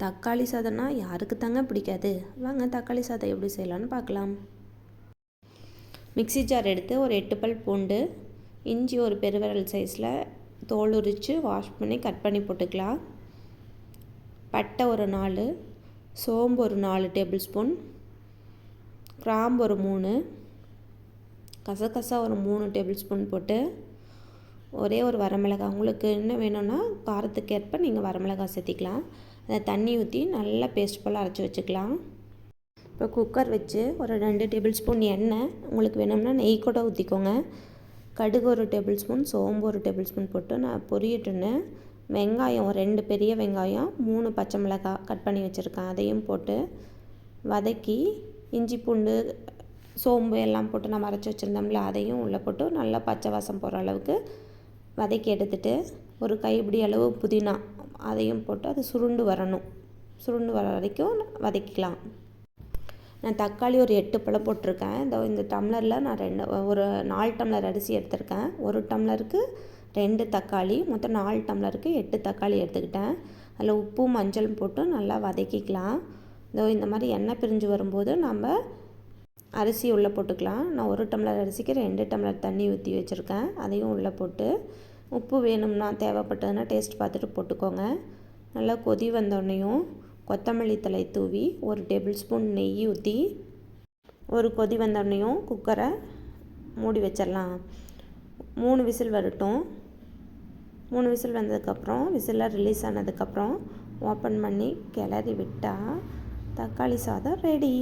தக்காளி சாதம்னா யாருக்கு தாங்க பிடிக்காது? வாங்க தக்காளி சாதம் எப்படி செய்யலான்னு பார்க்கலாம். மிக்ஸி ஜார் எடுத்து ஒரு 8 பல் பூண்டு, இஞ்சி ஒரு பெருவிரல் சைஸில் தோல் உரித்து வாஷ் பண்ணி கட் பண்ணி போட்டுக்கலாம். பட்டை ஒரு 4, சோம்பு ஒரு 4 டேபிள் ஸ்பூன், கிராம்பு ஒரு 3, கசகசா ஒரு 3 டேபிள் ஸ்பூன் போட்டு ஒரே ஒரு வரமிளகாய், உங்களுக்கு என்ன வேணும்னா காரத்துக்கு ஏற்ப நீங்கள் வரமிளகாய் சேர்த்திக்கலாம். அதை தண்ணி ஊற்றி நல்லா பேஸ்ட் போல் அரைச்சி வச்சுக்கலாம். இப்போ குக்கர் வச்சு ஒரு 2 டேபிள் ஸ்பூன் எண்ணெய், உங்களுக்கு வேணும்னா நெய் கூட ஊற்றிக்கோங்க. கடுகு ஒரு டேபிள் ஸ்பூன், சோம்பு ஒரு டேபிள் ஸ்பூன் போட்டு நான் பொரியட்டுன்னு வெங்காயம் 2 பெரிய வெங்காயம், 3 பச்சை மிளகாய் கட் பண்ணி வச்சுருக்கேன், அதையும் போட்டு வதக்கி இஞ்சி பூண்டு சோம்பு எல்லாம் போட்டு நம்ம அரைச்சி வச்சுருந்தோம்ல அதையும் உள்ளே போட்டு நல்லா பச்சை வாசம் போகிற அளவுக்கு வதக்கி எடுத்துகிட்டு ஒரு கைப்பிடி அளவு புதினா அதையும் போட்டு அது சுருண்டு வர வரைக்கும் வதக்கிக்கலாம். நான் தக்காளி ஒரு 8 பழம் போட்டிருக்கேன். இந்த டம்ளரில் நான் ஒரு 4 டம்ளர் அரிசி எடுத்திருக்கேன். 1 டம்ளருக்கு 2 தக்காளி, மொத்தம் 4 டம்ளருக்கு 8 தக்காளி எடுத்துக்கிட்டேன். அதில் உப்பு மஞ்சள் போட்டு நல்லா வதக்கிக்கலாம். இந்த மாதிரி எண்ணெய் பிரிஞ்சு வரும்போது நம்ம அரிசி உள்ளே போட்டுக்கலாம். நான் 1 டம்ளர் அரிசிக்கு 2 டம்ளர் தண்ணி ஊற்றி வச்சுருக்கேன், அதையும் உள்ளே போட்டு உப்பு வேணும்னா தேவைப்பட்டதுன்னா டேஸ்ட் பார்த்துட்டு போட்டுக்கோங்க. நல்லா கொதி வந்தோடனையும் கொத்தமல்லி தழை தூவி 1 டேபிள் ஸ்பூன் நெய் ஊற்றி ஒரு கொதி வந்தோடனையும் குக்கரை மூடி வச்சிடலாம். 3 விசில் வரட்டும். 3 விசில் வந்ததுக்கப்புறம் விசிலில் ரிலீஸ் ஆனதுக்கப்புறம் ஓப்பன் பண்ணி கிளறி விட்டால் தக்காளி சாதம் ரெடி.